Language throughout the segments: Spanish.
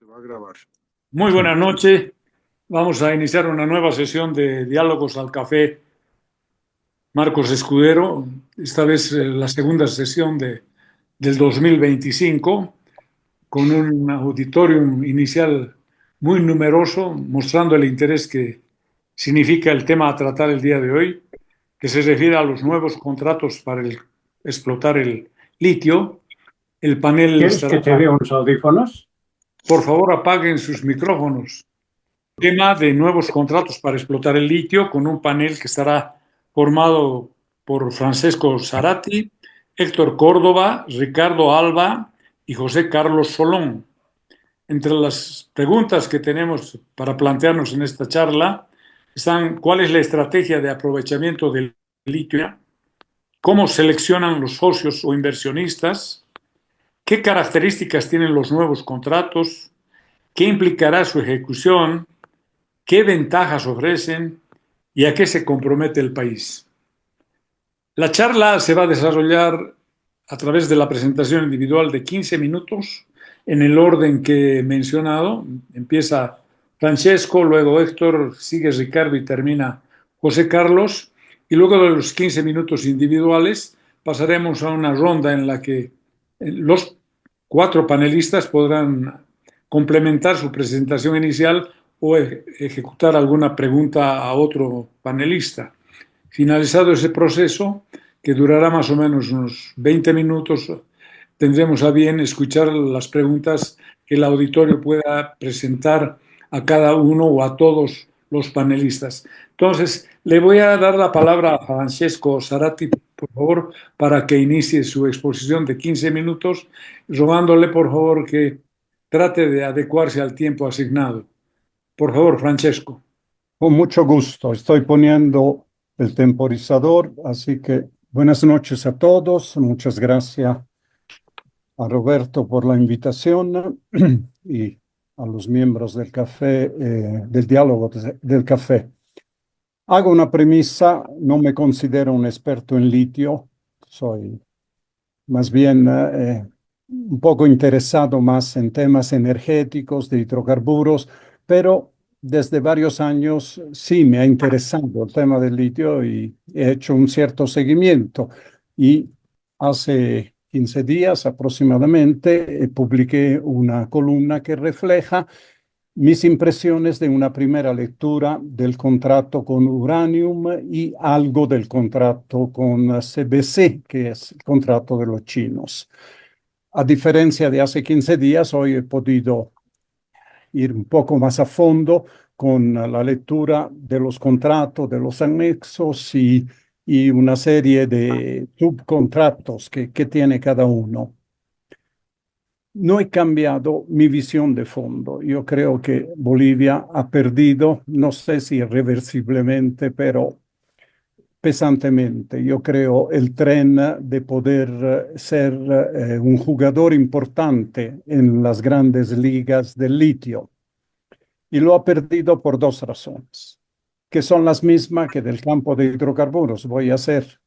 Se va a grabar. Muy Sí. buenas noches. Vamos a iniciar una nueva sesión de Diálogos al Café Marcos Escudero. Esta vez la segunda sesión del 2025, con un auditorium inicial muy numeroso, mostrando el interés que significa el tema a tratar el día de hoy, que se refiere a los nuevos contratos para explotar el litio. El panel ¿Quieres que estará... te dé unos audífonos? Por favor, apaguen sus micrófonos. Tema de nuevos contratos para explotar el litio, con un panel que estará formado por Francesco Sarati, Héctor Córdoba, Ricardo Alba y José Carlos Solón. Entre las preguntas que tenemos para plantearnos en esta charla están: ¿cuál es la estrategia de aprovechamiento del litio? ¿Cómo seleccionan los socios o inversionistas? ¿Qué características tienen los nuevos contratos? ¿Qué implicará su ejecución? ¿Qué ventajas ofrecen y a qué se compromete el país? La charla se va a desarrollar a través de la presentación individual de 15 minutos en el orden que he mencionado. Empieza Francesco, luego Héctor, sigue Ricardo y termina José Carlos. Y luego de los 15 minutos individuales pasaremos a una ronda en la que los cuatro panelistas podrán complementar su presentación inicial o ejecutar alguna pregunta a otro panelista. Finalizado ese proceso, que durará más o menos unos 20 minutos, tendremos a bien escuchar las preguntas que el auditorio pueda presentar a cada uno o a todos los panelistas. Entonces, le voy a dar la palabra a Francesco Sarati, por favor, para que inicie su exposición de 15 minutos, rogándole, por favor, que trate de adecuarse al tiempo asignado. Por favor, Francesco. Con mucho gusto. Estoy poniendo el temporizador, así que buenas noches a todos. Muchas gracias a Roberto por la invitación y a los miembros del café, del diálogo del café. Hago una premisa, no me considero un experto en litio, soy más bien un poco interesado más en temas energéticos, de hidrocarburos, pero desde varios años sí me ha interesado el tema del litio y he hecho un cierto seguimiento. Y hace 15 días aproximadamente publiqué una columna que refleja mis impresiones de una primera lectura del contrato con Uranium y algo del contrato con CBC, que es el contrato de los chinos. A diferencia de hace 15 días, hoy he podido ir un poco más a fondo con la lectura de los contratos, de los anexos y una serie de subcontratos que tiene cada uno. No he cambiado mi visión de fondo. Yo creo que Bolivia ha perdido, no sé si irreversiblemente, pero pesantemente. Yo creo el tren de poder ser un jugador importante en las grandes ligas del litio. Y lo ha perdido por dos razones, que son las mismas que del campo de hidrocarburos. Voy a hacer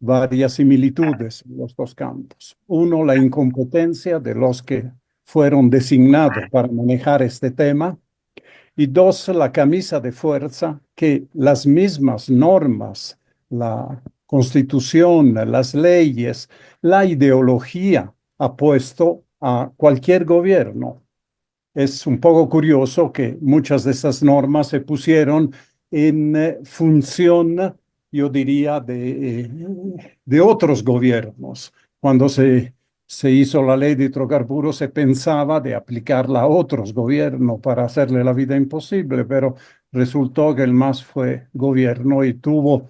varias similitudes en los dos campos. Uno, la incompetencia de los que fueron designados para manejar este tema. Y dos, la camisa de fuerza que las mismas normas, la constitución, las leyes, la ideología ha puesto a cualquier gobierno. Es un poco curioso que muchas de esas normas se pusieron en función, yo diría, de otros gobiernos. Cuando se hizo la ley de hidrocarburos, se pensaba de aplicarla a otros gobiernos para hacerle la vida imposible, pero resultó que el MAS fue gobierno y tuvo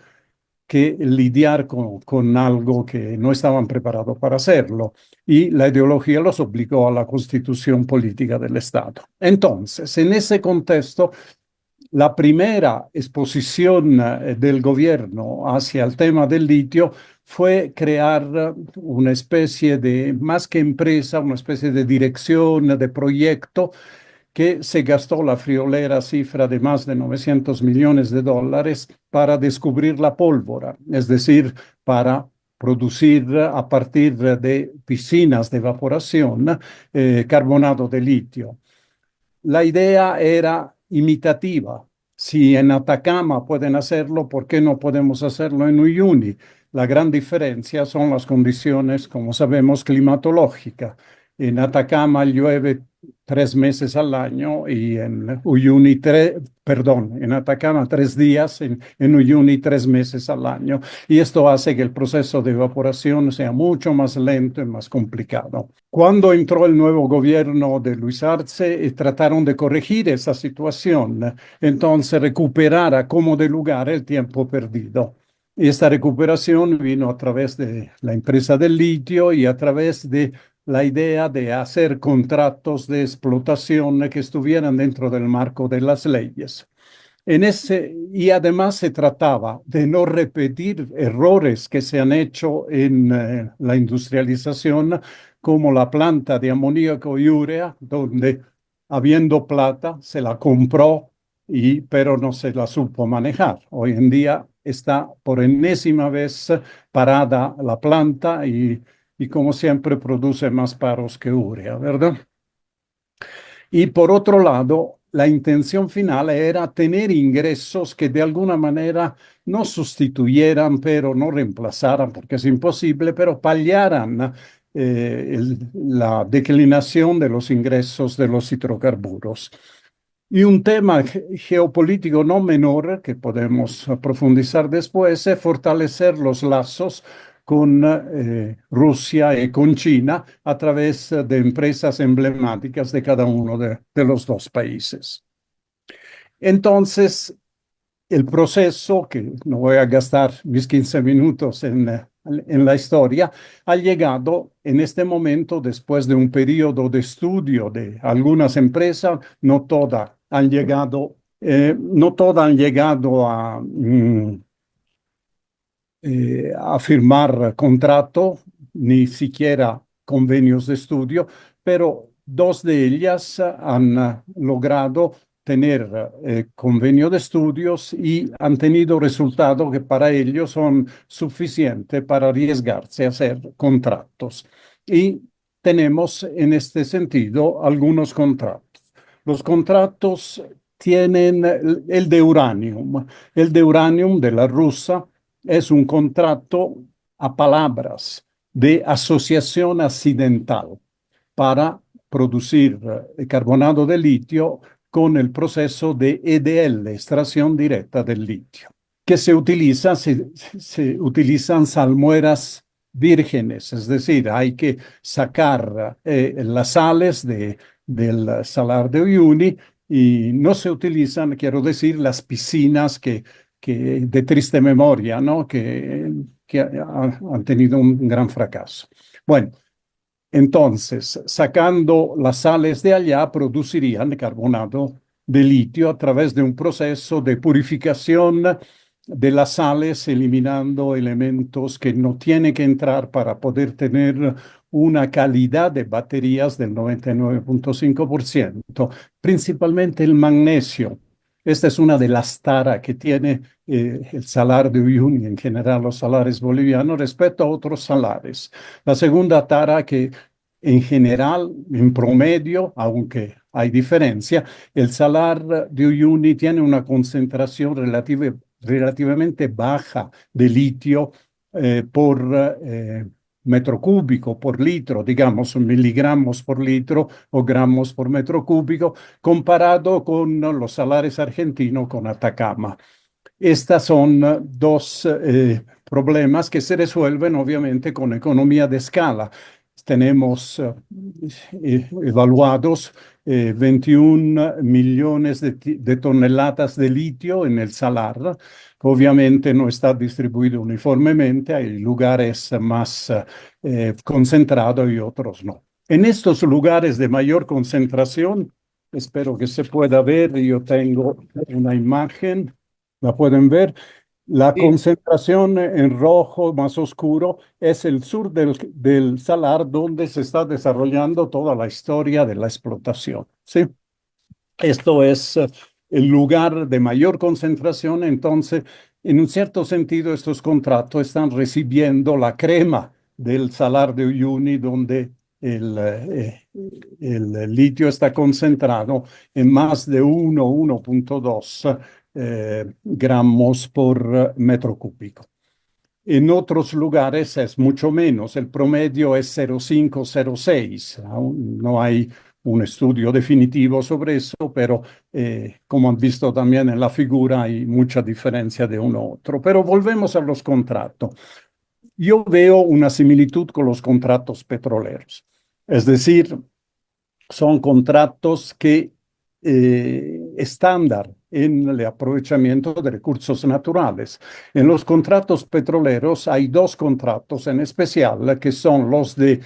que lidiar con algo que no estaban preparados para hacerlo. Y la ideología los obligó a la constitución política del Estado. Entonces, en ese contexto, la primera exposición del gobierno hacia el tema del litio fue crear una especie de, más que empresa, una especie de dirección, de proyecto que se gastó la friolera cifra de más de 900 millones de dólares para descubrir la pólvora, es decir, para producir a partir de piscinas de evaporación carbonato de litio. la idea era imitativa. Si en Atacama pueden hacerlo, ¿por qué no podemos hacerlo en Uyuni? La gran diferencia son las condiciones, como sabemos, climatológicas. En Atacama llueve 3 meses al año y en Uyuni, perdón, en Atacama 3 días, en Uyuni 3 meses al año. Y esto hace que el proceso de evaporación sea mucho más lento y más complicado. Cuando entró el nuevo gobierno de Luis Arce, trataron de corregir esa situación, entonces recuperar a como de lugar el tiempo perdido. Y esta recuperación vino a través de la empresa del litio y a través de la idea de hacer contratos de explotación que estuvieran dentro del marco de las leyes. Y además se trataba de no repetir errores que se han hecho en la industrialización, como la planta de amoníaco y urea, donde habiendo plata se la compró, pero no se la supo manejar. Hoy en día está por enésima vez parada la planta y como siempre produce más paros que urea, ¿verdad? Y por otro lado, la intención final era tener ingresos que de alguna manera no sustituyeran, pero no reemplazaran, porque es imposible, pero paliaran la declinación de los ingresos de los hidrocarburos. Y un tema geopolítico no menor que podemos profundizar después es fortalecer los lazos con Rusia y con China a través de empresas emblemáticas de cada uno de los dos países. Entonces, el proceso, que no voy a gastar mis 15 minutos en la historia, ha llegado en este momento después de un periodo de estudio de algunas empresas, no todas han llegado, a firmar contrato, ni siquiera convenios de estudio, pero dos de ellas han logrado tener convenio de estudios y han tenido resultados que para ellos son suficientes para arriesgarse a hacer contratos. Y tenemos en este sentido algunos contratos. Los contratos tienen el de uranium. El de uranium de la rusa es un contrato a palabras de asociación accidental para producir carbonato de litio con el proceso de EDL, extracción directa del litio, que se utilizan salmueras vírgenes, es decir, hay que sacar las sales del salar de Uyuni y no se utilizan, quiero decir, las piscinas que de triste memoria, ¿no? Que han tenido un gran fracaso. Bueno, entonces, sacando las sales de allá, producirían carbonato de litio a través de un proceso de purificación de las sales, eliminando elementos que no tienen que entrar para poder tener una calidad de baterías del 99,5%, principalmente el magnesio. Esta es una de las taras que tiene el salar de Uyuni, en general los salares bolivianos, respecto a otros salares. La segunda tara que en general, en promedio, aunque hay diferencia, el salar de Uyuni tiene una concentración relativamente baja de litio por metro cúbico, por litro, digamos, miligramos por litro o gramos por metro cúbico, comparado con los salares argentinos con Atacama. Estas son dos problemas que se resuelven obviamente con economía de escala. Tenemos evaluados 21 millones de toneladas de litio en el salar, que obviamente no está distribuido uniformemente, hay lugares más concentrados y otros no. En estos lugares de mayor concentración, espero que se pueda ver, yo tengo una imagen. ¿La pueden ver? La Sí. concentración en rojo más oscuro es el sur del salar donde se está desarrollando toda la historia de la explotación. ¿Sí? Esto es el lugar de mayor concentración, entonces, en un cierto sentido, estos contratos están recibiendo la crema del salar de Uyuni, donde el litio está concentrado en más de 1,2 gramos por metro cúbico. En otros lugares es mucho menos, el promedio es 0,5, 0,6. Aún no hay un estudio definitivo sobre eso, pero como han visto también en la figura hay mucha diferencia de uno a otro. Pero volvemos a los contratos. Yo veo una similitud con los contratos petroleros. Es decir, son contratos que estándar en el aprovechamiento de recursos naturales. En los contratos petroleros hay dos contratos en especial, que son los de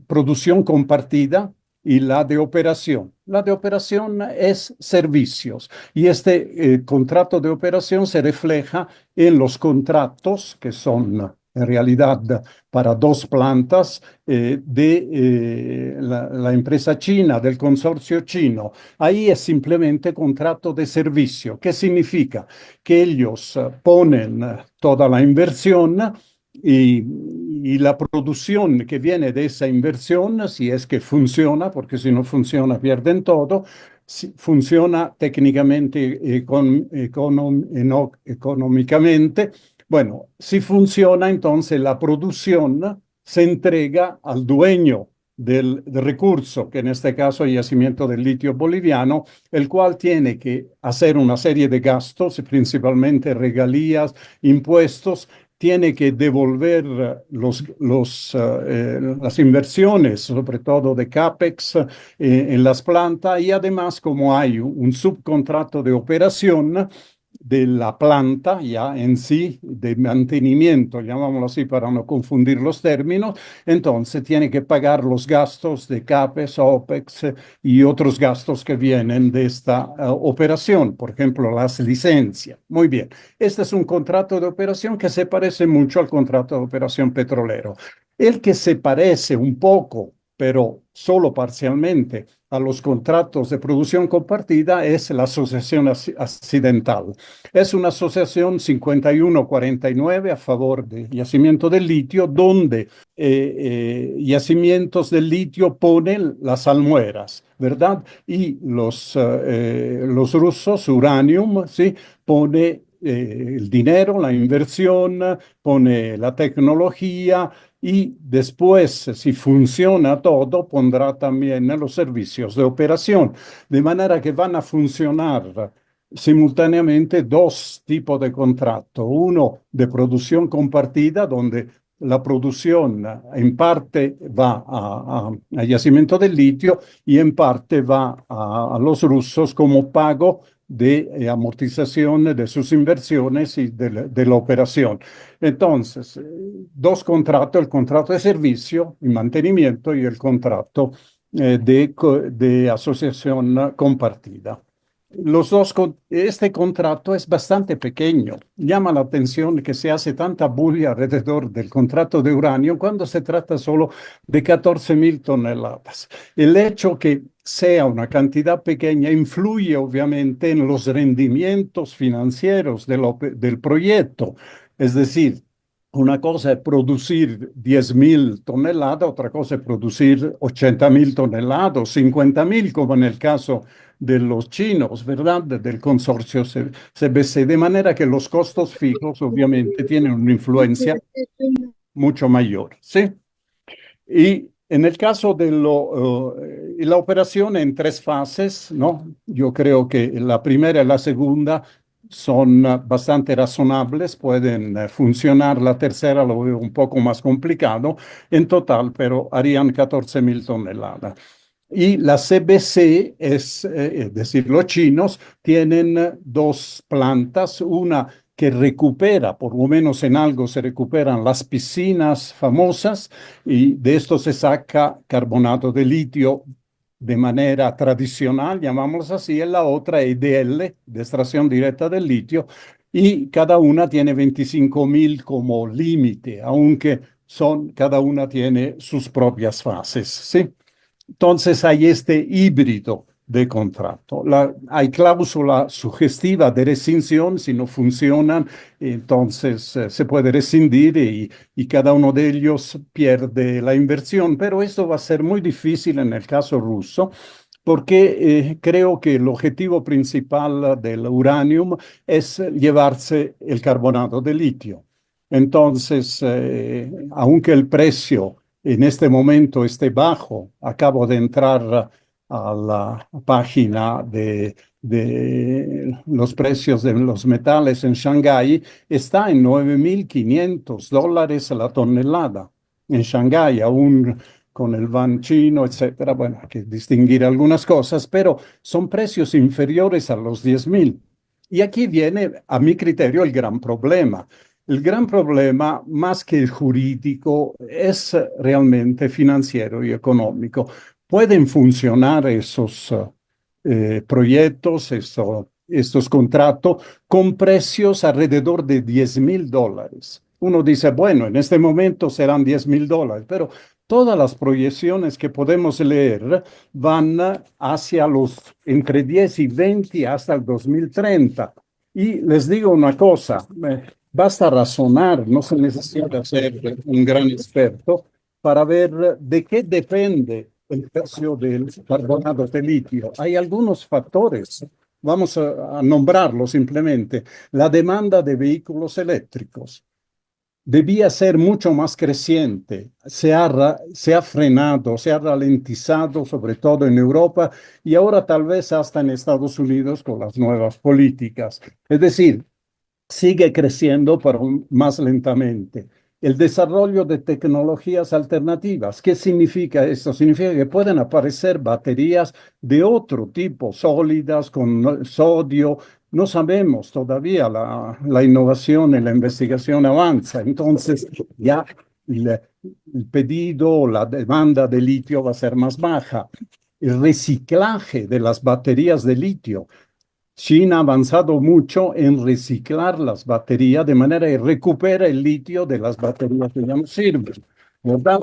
producción compartida y la de operación. La de operación es servicios y este contrato de operación se refleja en los contratos que son en realidad para dos plantas de la empresa china, del consorcio chino. Ahí es simplemente contrato de servicio. ¿Qué significa? Que ellos ponen toda la inversión y la producción que viene de esa inversión, si es que funciona, porque si no funciona pierden todo, si funciona técnicamente económicamente. Bueno, si funciona, entonces la producción se entrega al dueño del recurso, que en este caso es el yacimiento del litio boliviano, el cual tiene que hacer una serie de gastos, principalmente regalías, impuestos, tiene que devolver las inversiones, sobre todo de CAPEX, en las plantas, y además, como hay un subcontrato de operación de la planta ya en sí, de mantenimiento, llamámoslo así para no confundir los términos, entonces tiene que pagar los gastos de CAPEX, OPEX y otros gastos que vienen de esta operación, por ejemplo, las licencias. Muy bien, este es un contrato de operación que se parece mucho al contrato de operación petrolero. El que se parece un poco, pero solo parcialmente, a los contratos de producción compartida es la asociación accidental. Es una asociación 51-49 a favor del yacimiento del litio, donde yacimientos del litio ponen las almueras, ¿verdad? Y los rusos, Uranium, ¿sí? Pone el dinero, la inversión, pone la tecnología y después, si funciona todo, pondrá también los servicios de operación. De manera que van a funcionar simultáneamente dos tipos de contrato. Uno de producción compartida, donde la producción en parte va a yacimiento del litio y en parte va a los rusos como pago de amortización de sus inversiones y de la operación. Entonces, dos contratos, el contrato de servicio y mantenimiento y el contrato de asociación compartida. Este contrato es bastante pequeño. Llama la atención que se hace tanta bulla alrededor del contrato de uranio cuando se trata solo de 14.000 toneladas. El hecho que sea una cantidad pequeña influye obviamente en los rendimientos financieros del proyecto. Es decir, una cosa es producir 10.000 toneladas, otra cosa es producir 80.000 toneladas, 50.000, como en el caso de los chinos, ¿verdad? Del consorcio CBC, de manera que los costos fijos obviamente tienen una influencia mucho mayor, ¿sí? Y en el caso de la operación en tres fases, ¿no? Yo creo que la primera y la segunda son bastante razonables, pueden funcionar. La tercera lo veo un poco más complicado en total, pero harían 14.000 toneladas. Y la CBC es decir, los chinos tienen dos plantas, una que recupera, por lo menos en algo se recuperan las piscinas famosas y de esto se saca carbonato de litio de manera tradicional, llamamos así, y la otra EDL, de extracción directa del litio, y cada una tiene 25.000 como límite, aunque cada una tiene sus propias fases, ¿sí? Entonces hay este híbrido de contrato. Hay cláusula sugestiva de rescisión, si no funcionan, entonces se puede rescindir y cada uno de ellos pierde la inversión, pero esto va a ser muy difícil en el caso ruso porque creo que el objetivo principal del uranio es llevarse el carbonato de litio. Entonces, aunque el precio en este momento esté bajo, acabo de entrar a la página de los precios de los metales en Shanghái, está en $9.500 la tonelada. En Shanghái, aún con el yuan chino, etcétera. Bueno, hay que distinguir algunas cosas, pero son precios inferiores a los 10.000. Y aquí viene, a mi criterio, el gran problema. El gran problema, más que jurídico, es realmente financiero y económico. Pueden funcionar esos proyectos, estos contratos, con precios alrededor de $10.000. Uno dice, bueno, en este momento serán $10.000, pero todas las proyecciones que podemos leer van hacia los entre 10 y 20 hasta el 2030. Y les digo una cosa, basta razonar, no se necesita ser un gran experto para ver de qué depende el precio del carbonato de litio. Hay algunos factores, vamos a nombrarlos simplemente. La demanda de vehículos eléctricos debía ser mucho más creciente. Se ha frenado, se ha ralentizado, sobre todo en Europa y ahora tal vez hasta en Estados Unidos con las nuevas políticas. Es decir, sigue creciendo, pero más lentamente. El desarrollo de tecnologías alternativas. ¿Qué significa esto? Significa que pueden aparecer baterías de otro tipo, sólidas, con sodio. No sabemos todavía, la innovación y la investigación avanza. Entonces, ya el pedido, la demanda de litio va a ser más baja. El reciclaje de las baterías de litio. China ha avanzado mucho en reciclar las baterías de manera que recupera el litio de las baterías que ya no sirven, ¿verdad?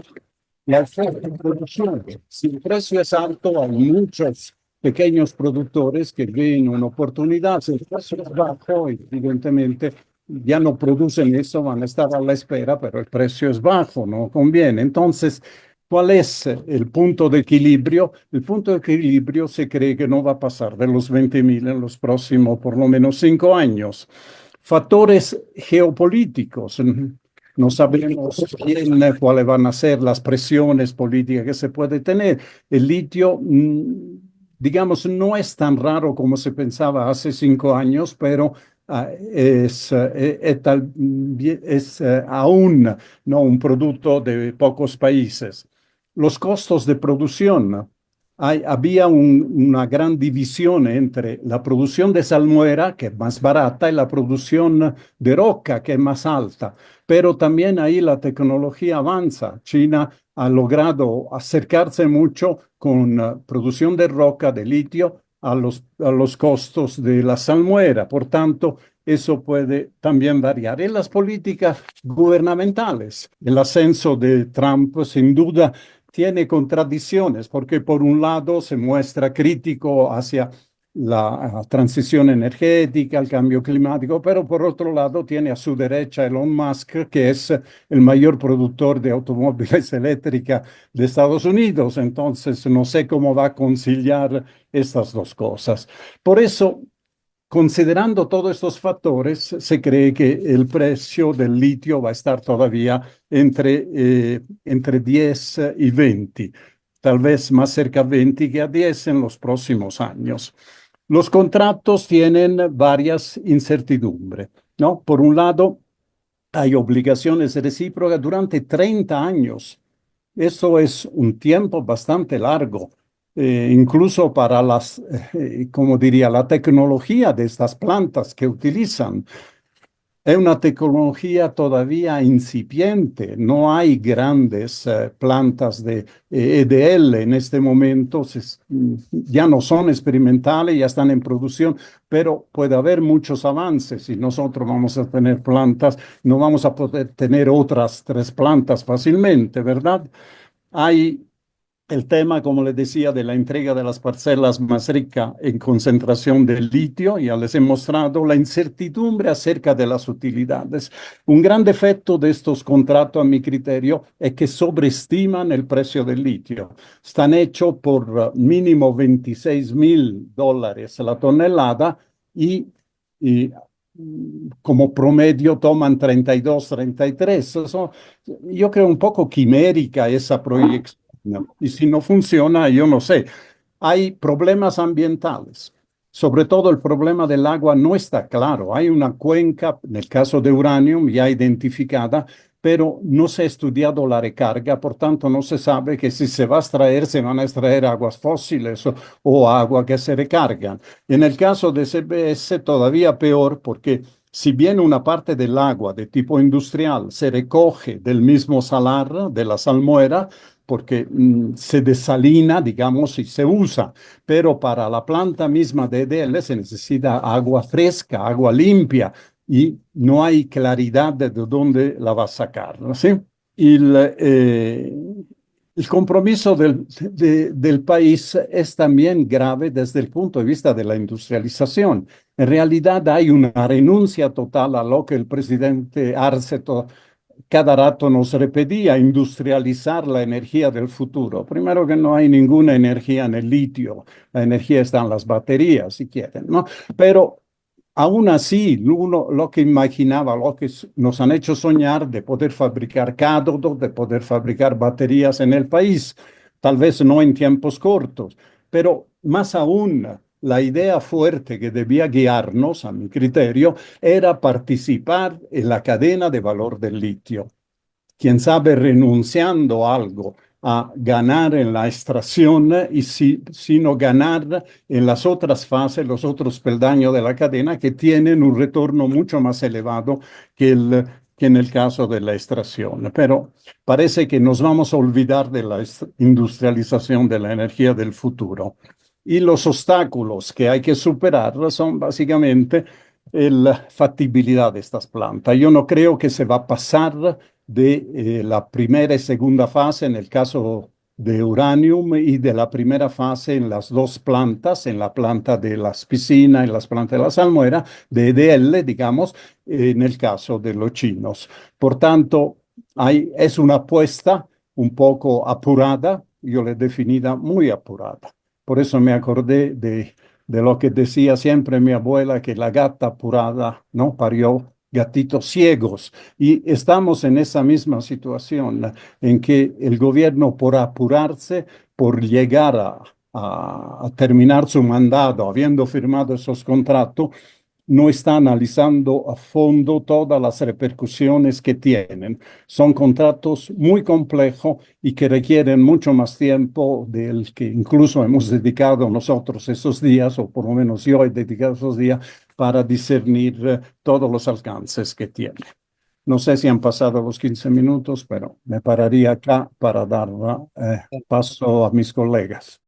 Y al ser de producción, si el precio es alto, hay muchos pequeños productores que ven una oportunidad. Si el precio es bajo, evidentemente ya no producen eso, van a estar a la espera, pero el precio es bajo, no conviene. Entonces, ¿cuál es el punto de equilibrio? El punto de equilibrio se cree que no va a pasar de los 20.000 en los próximos por lo menos 5 años. Factores geopolíticos. No sabemos cuáles van a ser las presiones políticas que se puede tener. El litio, digamos, no es tan raro como se pensaba hace 5 años, pero es aún no un producto de pocos países. Los costos de producción. Había una gran división entre la producción de salmuera, que es más barata, y la producción de roca, que es más alta. Pero también ahí la tecnología avanza. China ha logrado acercarse mucho con producción de roca, de litio, a los costos de la salmuera. Por tanto, eso puede también variar. En las políticas gubernamentales, el ascenso de Trump, sin duda, tiene contradicciones, porque por un lado se muestra crítico hacia la transición energética, el cambio climático, pero por otro lado tiene a su derecha Elon Musk, que es el mayor productor de automóviles eléctricos de Estados Unidos. Entonces, no sé cómo va a conciliar estas dos cosas. Por eso, considerando todos estos factores, se cree que el precio del litio va a estar todavía entre 10 y 20, tal vez más cerca a 20 que a 10 en los próximos años. Los contratos tienen varias incertidumbres, ¿no? Por un lado, hay obligaciones recíprocas durante 30 años. Eso es un tiempo bastante largo. Incluso para como diría, la tecnología de estas plantas que utilizan. Es una tecnología todavía incipiente, no hay grandes plantas de EDL en este momento, ya no son experimentales, ya están en producción, pero puede haber muchos avances y nosotros vamos a tener plantas, no vamos a poder tener otras 3 plantas fácilmente, ¿verdad? Hay el tema, como les decía, de la entrega de las parcelas más ricas en concentración de litio, ya les he mostrado la incertidumbre acerca de las utilidades. Un gran defecto de estos contratos, a mi criterio, es que sobreestiman el precio del litio. Están hechos por mínimo $26,000 la tonelada y como promedio toman 32, 33. Yo creo un poco quimérica esa proyección. No. Y si no funciona, yo no sé. Hay problemas ambientales. Sobre todo el problema del agua no está claro. Hay una cuenca, en el caso de Uranium, ya identificada, pero no se ha estudiado la recarga, por tanto no se sabe que si se va a extraer, se van a extraer aguas fósiles o agua que se recargan. En el caso de CBS, todavía peor, porque si bien una parte del agua de tipo industrial se recoge del mismo salar, de la salmuera, porque se desalina, digamos, y se usa, pero para la planta misma de EDL se necesita agua fresca, agua limpia, y no hay claridad de dónde la va a sacar, ¿no? ¿Sí? El compromiso del país es también grave desde el punto de vista de la industrialización. En realidad hay una renuncia total a lo que el presidente Arce cada rato nos repetía, industrializar la energía del futuro. Primero que no hay ninguna energía en el litio, la energía está en las baterías, si quieren, ¿no? Pero aún así, uno lo que imaginaba, lo que nos han hecho soñar de poder fabricar cátodos, de poder fabricar baterías en el país, tal vez no en tiempos cortos, pero más aún, la idea fuerte que debía guiarnos, a mi criterio, era participar en la cadena de valor del litio. Quién sabe, renunciando a algo a ganar en la extracción y sino ganar en las otras fases, los otros peldaños de la cadena que tienen un retorno mucho más elevado que en el caso de la extracción. Pero parece que nos vamos a olvidar de la industrialización de la energía del futuro. Y los obstáculos que hay que superar son básicamente la factibilidad de estas plantas. Yo no creo que se va a pasar de la primera y segunda fase en el caso de Uranium y de la primera fase en las dos plantas, en la planta de las piscinas y las plantas de la salmuera, de EDL, digamos, en el caso de los chinos. Por tanto, es una apuesta un poco apurada, yo la he definida muy apurada. Por eso me acordé de lo que decía siempre mi abuela, que la gata apurada, ¿no? Parió gatitos ciegos. Y estamos en esa misma situación en que el gobierno, por apurarse, por llegar a terminar su mandato, habiendo firmado esos contratos, no está analizando a fondo todas las repercusiones que tienen. Son contratos muy complejos y que requieren mucho más tiempo del que incluso hemos dedicado nosotros esos días, o por lo menos yo he dedicado esos días, para discernir todos los alcances que tiene. No sé si han pasado los 15 minutos, pero me pararía acá para dar paso a mis colegas.